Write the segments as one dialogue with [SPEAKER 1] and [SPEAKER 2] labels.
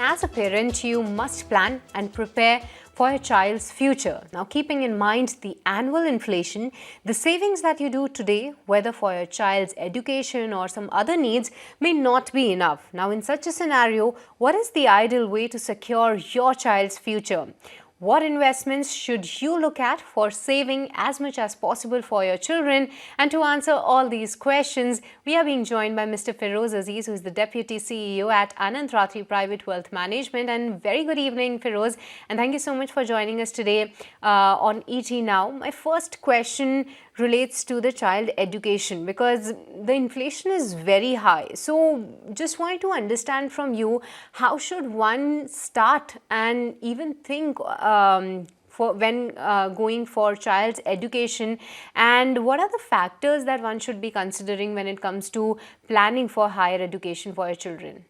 [SPEAKER 1] As a parent, you must plan and prepare for your child's future. Now, keeping in mind the annual inflation, the savings that you do today, whether for your child's education or some other needs, may not be enough. Now, in such a scenario, what is the ideal way to secure your child's future? What investments should you look at for saving as much as possible for your children? And to answer all these questions, we are being joined by Mr. Feroz Aziz, who is the Deputy CEO at Anand Rathi Private Wealth Management. And very good evening, Feroz. And thank you so much for joining us today on ET Now. My first question relates to the child education because the inflation is very high. So just wanted to understand from you, how should one start and even think for when going for child's education, and what are the factors that one should be considering when it comes to planning for higher education for your children?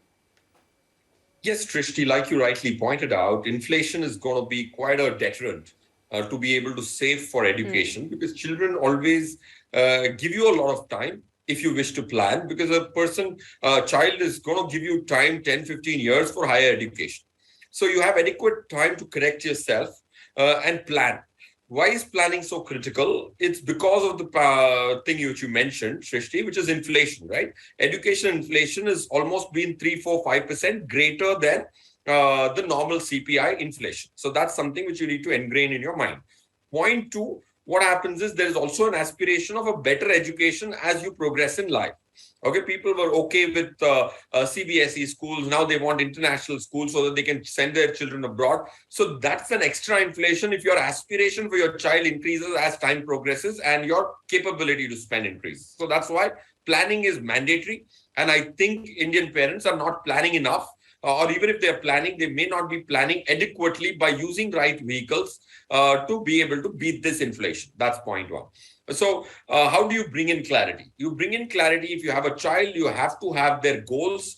[SPEAKER 2] Yes, Trishti, like you rightly pointed out, inflation is going to be quite a deterrent to be able to save for education because children always give you a lot of time if you wish to plan, because a child is going to give you time 10, 15 years for higher education. So you have adequate time to correct yourself and plan. Why is planning so critical? It's because of the thing which you mentioned, Shrishti, which is inflation, right? Education inflation has almost been 3, 4, 5% greater than the normal CPI inflation. So that's something which you need to ingrain in your mind. Point two, what happens is there is also an aspiration of a better education as you progress in life. Okay, people were okay with CBSE schools. Now they want international schools so that they can send their children abroad. So that's an extra inflation if your aspiration for your child increases as time progresses and your capability to spend increases. So that's why planning is mandatory. And I think Indian parents are not planning enough. Or even if they're planning, they may not be planning adequately by using right vehicles to be able to beat this inflation. That's point one. So how do you bring in clarity? You bring in clarity if you have a child, you have to have their goals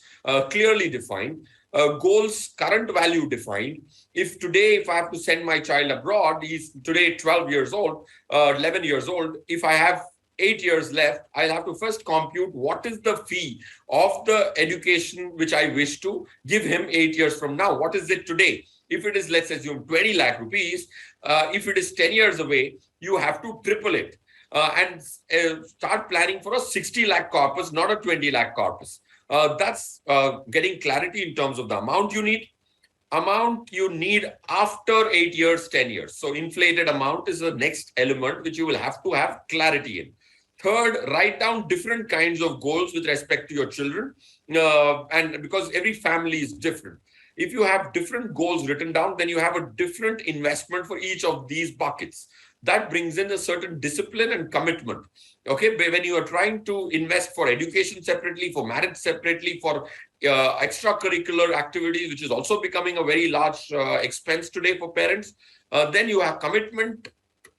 [SPEAKER 2] clearly defined, goals, current value defined. If I have to send my child abroad, he's today 12 years old, 11 years old. If I have 8 years left, I'll have to first compute what is the fee of the education which I wish to give him 8 years from now. What is it today? If it is, let's assume 20 lakh rupees, if it is 10 years away, you have to triple it and start planning for a 60 lakh corpus, not a 20 lakh corpus. That's getting clarity in terms of the amount you need. Amount you need after 8 years, 10 years. So inflated amount is the next element which you will have to have clarity in. Third, write down different kinds of goals with respect to your children. And because every family is different. If you have different goals written down, then you have a different investment for each of these buckets. That brings in a certain discipline and commitment. Okay, when you are trying to invest for education separately, for marriage separately, for extracurricular activities, which is also becoming a very large expense today for parents, then you have commitment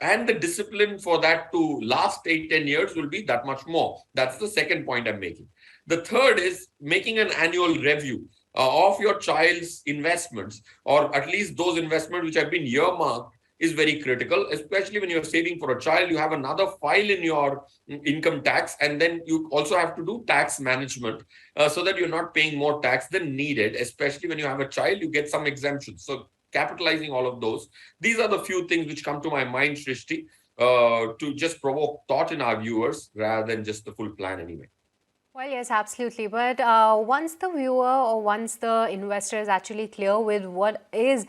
[SPEAKER 2] and the discipline for that to last 8, 10 years will be that much more. That's the second point I'm making. The third is making an annual review of your child's investments, or at least those investments which have been earmarked, is very critical, especially when you're saving for a child. You have another file in your income tax, and then you also have to do tax management so that you're not paying more tax than needed, especially when you have a child, you get some exemptions. So capitalizing all of those, these are the few things which come to my mind, Shrishti, to just provoke thought in our viewers rather than just the full plan anyway.
[SPEAKER 1] Well, yes, absolutely. But once the viewer or once the investor is actually clear with what is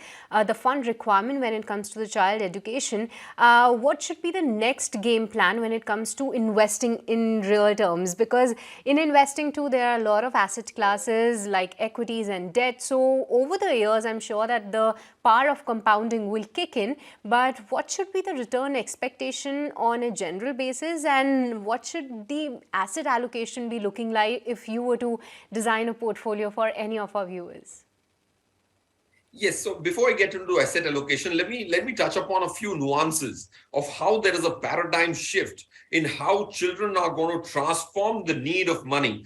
[SPEAKER 1] the fund requirement when it comes to the child education, what should be the next game plan when it comes to investing in real terms? Because in investing too, there are a lot of asset classes like equities and debt. So over the years, I'm sure that the power of compounding will kick in. But what should be the return expectation on a general basis, and what should the asset allocation be looking like if you were to design a portfolio for any of our viewers?
[SPEAKER 2] Yes, so before I get into asset allocation, let me touch upon a few nuances of how there is a paradigm shift in how children are going to transform the need of money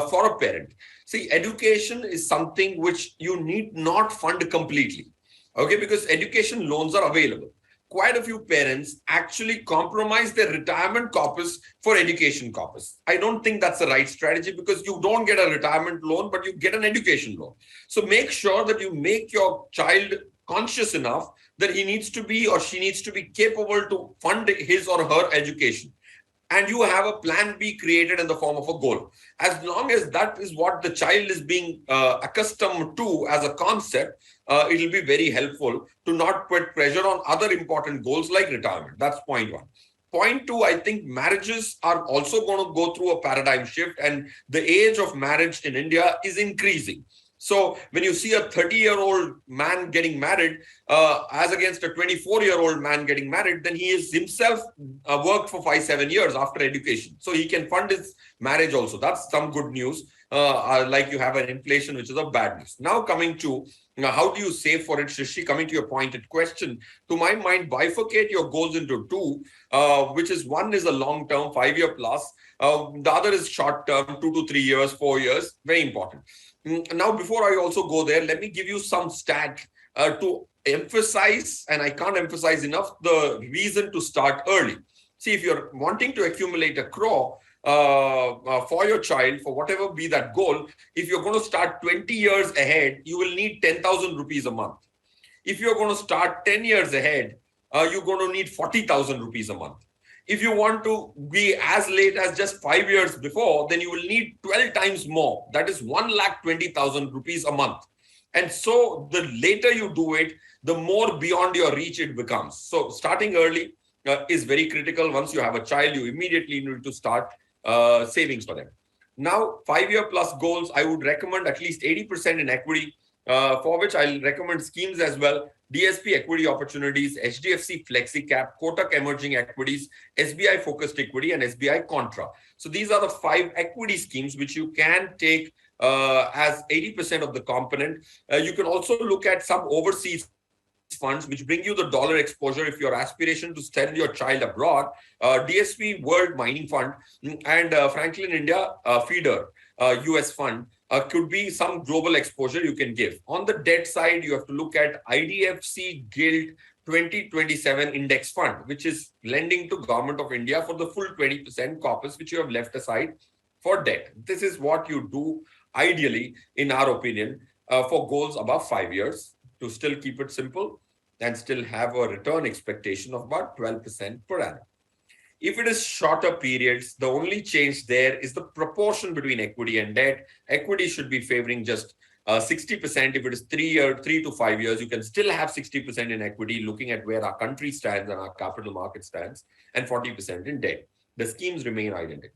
[SPEAKER 2] for a parent. See, education is something which you need not fund completely. Okay, because education loans are available. quite a few parents actually compromise their retirement corpus for education corpus. I don't think that's the right strategy, because you don't get a retirement loan, but you get an education loan. So make sure that you make your child conscious enough that he needs to be or she needs to be capable to fund his or her education. And you have a plan B created in the form of a goal. As long as that is what the child is being accustomed to as a concept, it will be very helpful to not put pressure on other important goals like retirement. That's point one. Point two, I think marriages are also going to go through a paradigm shift, and the age of marriage in India is increasing. So when you see a 30-year-old man getting married as against a 24-year-old man getting married, then he is himself worked for 5-7 years after education. So he can fund his marriage also. That's some good news. Like you have an inflation, which is a bad news. Now coming to how do you save for it, Shrishi? Coming to your pointed question, to my mind, bifurcate your goals into two, which is one is a long-term 5-year plus. The other is short-term 2 to 3 years, 4 years. Very important. Now, before I also go there, let me give you some stat to emphasize, and I can't emphasize enough, the reason to start early. See, if you're wanting to accumulate a crore for your child, for whatever be that goal, if you're going to start 20 years ahead, you will need 10,000 rupees a month. If you're going to start 10 years ahead, you're going to need 40,000 rupees a month. If you want to be as late as just 5 years before, then you will need 12 times more. That is 1,20,000 rupees a month. And so the later you do it, the more beyond your reach it becomes. So starting early is very critical. Once you have a child, you immediately need to start savings for them. Now, 5-year plus goals, I would recommend at least 80% in equity, for which I'll recommend schemes as well. DSP equity opportunities, HDFC Flexi Cap, Kotak Emerging Equities, SBI Focused Equity, and SBI Contra. So these are the 5 equity schemes which you can take as 80% of the component. You can also look at some overseas funds which bring you the dollar exposure if your aspiration to send your child abroad. DSP World Mining Fund and Franklin India Feeder US Fund could be some global exposure you can give. On the debt side, you have to look at IDFC Gilt 2027 Index Fund, which is lending to Government of India for the full 20% corpus, which you have left aside for debt. This is what you do ideally, in our opinion, for goals above 5 years, to still keep it simple and still have a return expectation of about 12% per annum. If it is shorter periods, the only change there is the proportion between equity and debt. Equity should be favoring just 60%. If it is 3 to 5 years, you can still have 60% in equity, looking at where our country stands and our capital market stands, and 40% in debt. The schemes remain identical.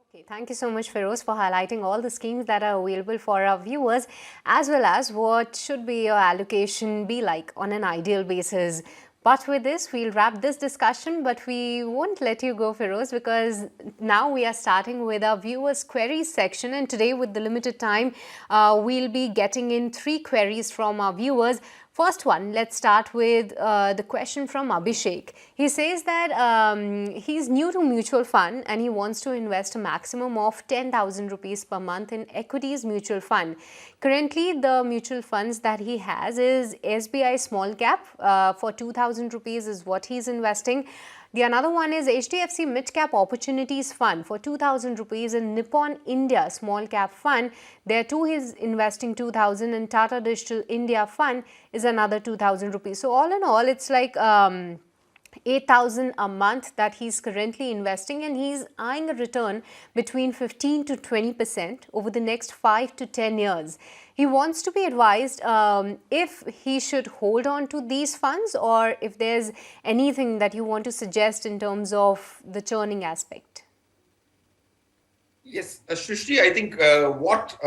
[SPEAKER 1] Okay, thank you so much, Feroz, for highlighting all the schemes that are available for our viewers, as well as what should be your allocation be like on an ideal basis. But with this, we'll wrap this discussion, but we won't let you go, Feroz, because now we are starting with our viewers' queries section. And today, with the limited time, we'll be getting in 3 queries from our viewers. First one, let's start with the question from Abhishek. He says that he's new to mutual fund and he wants to invest a maximum of 10,000 rupees per month in equities mutual fund. Currently, the mutual funds that he has is SBI Small Cap for 2,000 rupees is what he's investing. The another one is HDFC Mid Cap Opportunities Fund for 2,000 rupees and Nippon India Small Cap Fund. There too he's investing 2,000, and Tata Digital India Fund is another 2,000 rupees. So all in all, it's like 8,000 a month that he's currently investing, and he's eyeing a return between 15 to 20% over the next 5 to 10 years. He wants to be advised if he should hold on to these funds, or if there's anything that you want to suggest in terms of the churning aspect.
[SPEAKER 2] Yes, Shrishti, I think what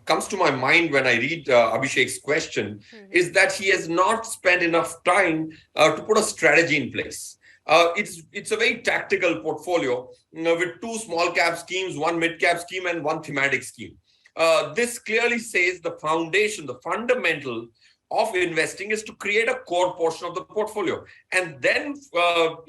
[SPEAKER 2] comes to my mind when I read Abhishek's question is that he has not spent enough time to put a strategy in place. It's a very tactical portfolio, with 2 small cap schemes, 1 mid cap scheme, and 1 thematic scheme. This clearly says the foundation, the fundamental of investing is to create a core portion of the portfolio and then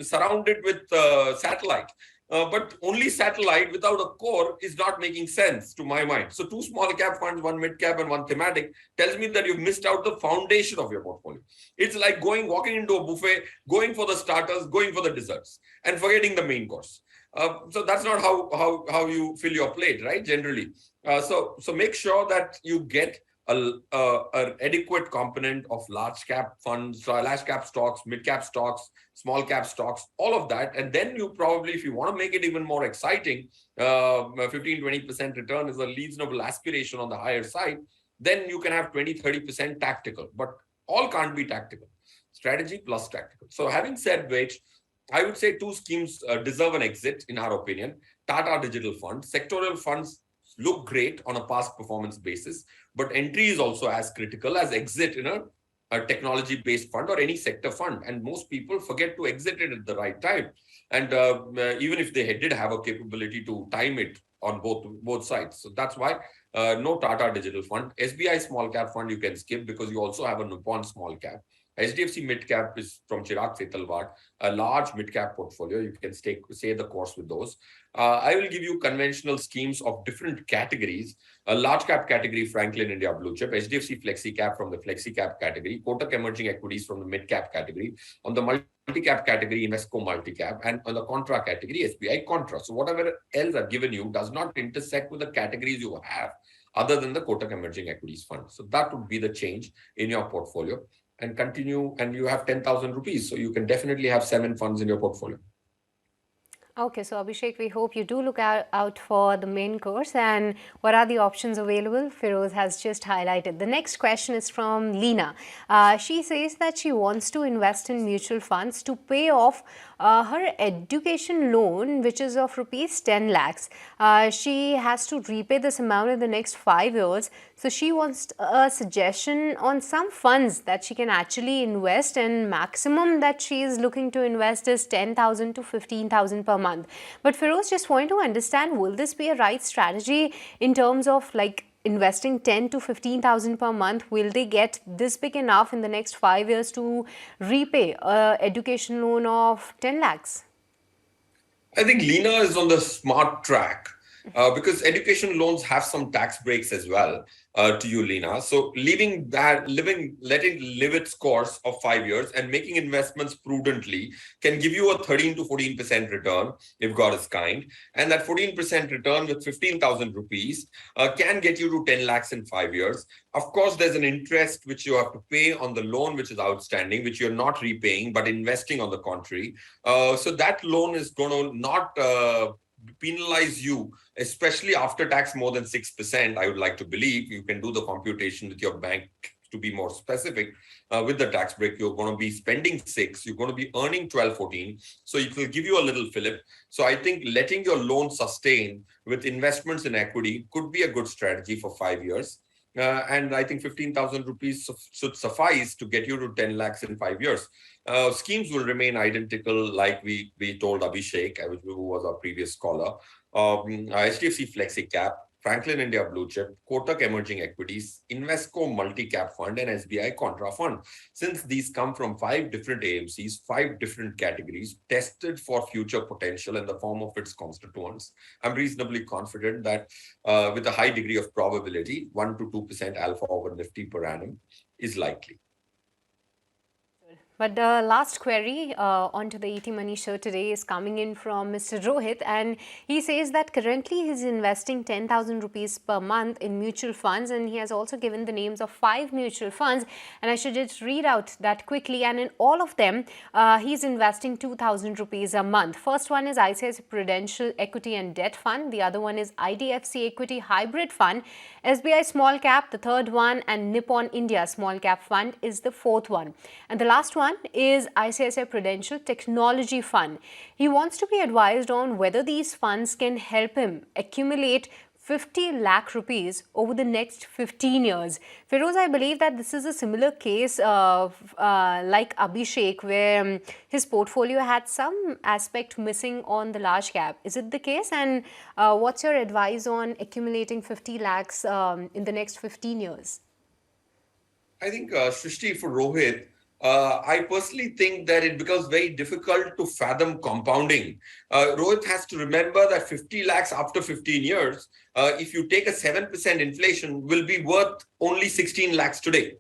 [SPEAKER 2] surround it with satellite. but only satellite without a core is not making sense to my mind. So 2 small cap funds, 1 mid cap and 1 thematic tells me that you've missed out the foundation of your portfolio. It's like walking into a buffet, going for the starters, going for the desserts, and forgetting the main course. So that's not how you fill your plate, right? Generally. So make sure that you get an adequate component of large cap funds, large cap stocks, mid cap stocks, small cap stocks, all of that. And then you probably, if you want to make it even more exciting, 15-20% return is a reasonable aspiration on the higher side. Then you can have 20-30% tactical, but all can't be tactical. Strategy plus tactical. So having said which, I would say 2 schemes deserve an exit, in our opinion. Tata Digital Fund. Sectoral funds look great on a past performance basis, but entry is also as critical as exit in a technology-based fund or any sector fund. And most people forget to exit it at the right time. And even if they did have a capability to time it on both sides. So that's why no Tata Digital Fund. SBI Small Cap Fund you can skip because you also have a Nippon Small Cap. HDFC Mid Cap is from Chirag Setalvad, a large mid cap portfolio. You can stay the course with those. I will give you conventional schemes of different categories. A large cap category, Franklin India Blue Chip, HDFC Flexi Cap from the Flexi Cap category, Kotak Emerging Equities from the mid cap category, on the multi cap category, Invesco Multi Cap, and on the contra category, SBI Contra. So whatever else I've given you does not intersect with the categories you have other than the Kotak Emerging Equities Fund. So that would be the change in your portfolio. And continue, and you have 10,000 rupees. So you can definitely have 7 funds in your portfolio.
[SPEAKER 1] Okay, so Abhishek, we hope you do look out for the main course. And what are the options available? Feroz has just highlighted. The next question is from Leena. She says that she wants to invest in mutual funds to pay off her education loan, which is of rupees 10 lakhs. She has to repay this amount in the next 5 years. So she wants a suggestion on some funds that she can actually invest, and maximum that she is looking to invest is 10,000 to 15,000 per month. But Feroz, just want to understand, will this be a right strategy in terms of like investing 10 to 15,000 per month? Will they get this big enough in the next 5 years to repay a education loan of 10 lakhs?
[SPEAKER 2] I think Leena is on the smart track because education loans have some tax breaks as well to you, Leena. So letting live its course of 5 years and making investments prudently can give you a 13 to 14% return if God is kind. And that 14% return with 15,000 rupees can get you to 10 lakhs in 5 years. Of course, there's an interest which you have to pay on the loan which is outstanding, which you're not repaying, but investing on the contrary. So that loan is going to not penalize you, especially after tax, more than 6%. I would like to believe. You can do the computation with your bank to be more specific. With the tax break, you're going to be spending 6, you're going to be earning 12, 14. So it will give you a little fillip. So I think letting your loan sustain with investments in equity could be a good strategy for 5 years. And I think 15,000 rupees should suffice to get you to 10 lakhs in 5 years. Schemes will remain identical, like we told Abhishek, who was our previous caller. HDFC Flexi Cap, Franklin India Blue Chip, Kotak Emerging Equities, Invesco Multi Cap Fund, and SBI Contra Fund. Since these come from 5 different AMCs, 5 different categories, tested for future potential in the form of its constituents, I'm reasonably confident that with a high degree of probability, 1 to 2% alpha over Nifty per annum is likely.
[SPEAKER 1] But the last query onto the ET Money show today is coming in from Mr. Rohit, and he says that currently he's investing 10,000 rupees per month in mutual funds, and he has also given the names of 5 mutual funds, and I should just read out that quickly. And in all of them, he's investing 2,000 rupees a month. First one is ICICI Prudential Equity and Debt Fund. The other one is IDFC Equity Hybrid Fund, SBI Small Cap, the third one, and Nippon India Small Cap Fund is the fourth one. And the last one is ICICI Prudential Technology Fund. He wants to be advised on whether these funds can help him accumulate 50 lakh rupees over the next 15 years. Feroz, I believe that this is a similar case of like Abhishek, where his portfolio had some aspect missing on the large cap. Is it the case? And what's your advice on accumulating 50 lakhs in the next 15 years?
[SPEAKER 2] I think, Srishti, for Rohit, I personally think that it becomes very difficult to fathom compounding. Rohit has to remember that 50 lakhs after 15 years, if you take a 7% inflation, will be worth only 16 lakhs today.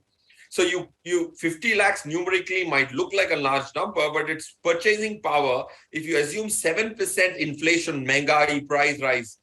[SPEAKER 2] So you 50 lakhs numerically might look like a large number, but its purchasing power, if you assume 7% inflation, mehungai, price rise,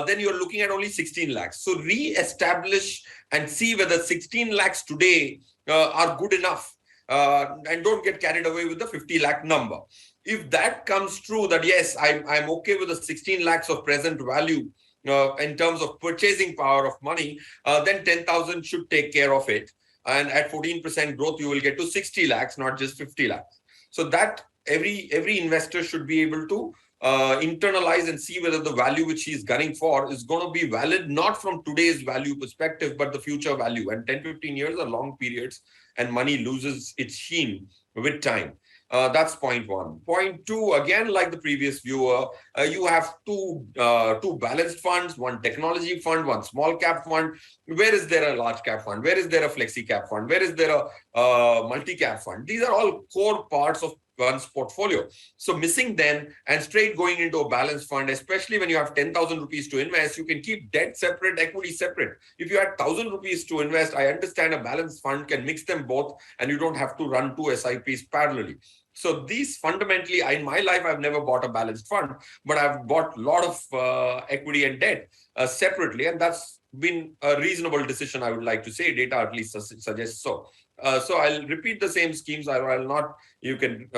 [SPEAKER 2] then you're looking at only 16 lakhs. So re-establish and see whether 16 lakhs today are good enough, and don't get carried away with the 50 lakh number. If that comes true, that yes, I'm okay with the 16 lakhs of present value in terms of purchasing power of money, then 10,000 should take care of it. And at 14% growth, you will get to 60 lakhs, not just 50 lakhs. So that every investor should be able to internalize and see whether the value which he's gunning for is going to be valid, not from today's value perspective, but the future value. And 10, 15 years are long periods, and money loses its sheen with time. That's point one. Point two, again, like the previous viewer, you have two balanced funds, one technology fund, one small cap fund. Where is there a large cap fund? Where is there a flexi cap fund? Where is there a multi cap fund? These are all core parts of one's portfolio. So missing them and straight going into a balanced fund, especially when you have 10,000 rupees to invest, you can keep debt separate, equity separate. If you had 1,000 rupees to invest, I understand a balanced fund can mix them both and you don't have to run two SIPs parallelly. So these fundamentally, in my life, I've never bought a balanced fund, but I've bought a lot of equity and debt separately. And that's been a reasonable decision, I would like to say. Data at least suggests so. So I'll repeat the same schemes. I'll not. You can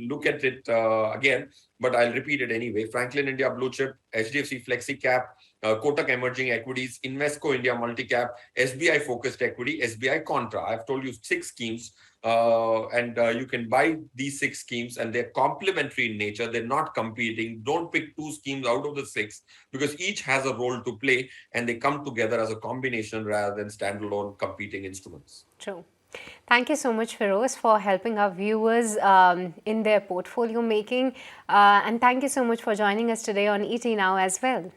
[SPEAKER 2] look at it again, but I'll repeat it anyway. Franklin India Blue Chip, HDFC Flexi Cap, Kotak Emerging Equities, Invesco India Multi Cap, SBI Focused Equity, SBI Contra. I've told you 6 schemes. And you can buy these 6 schemes, and they're complementary in nature. They're not competing. Don't pick 2 schemes out of the 6 because each has a role to play, and they come together as a combination rather than standalone competing instruments.
[SPEAKER 1] True. Thank you so much, Feroz, for helping our viewers in their portfolio making. And thank you so much for joining us today on ET Now as well.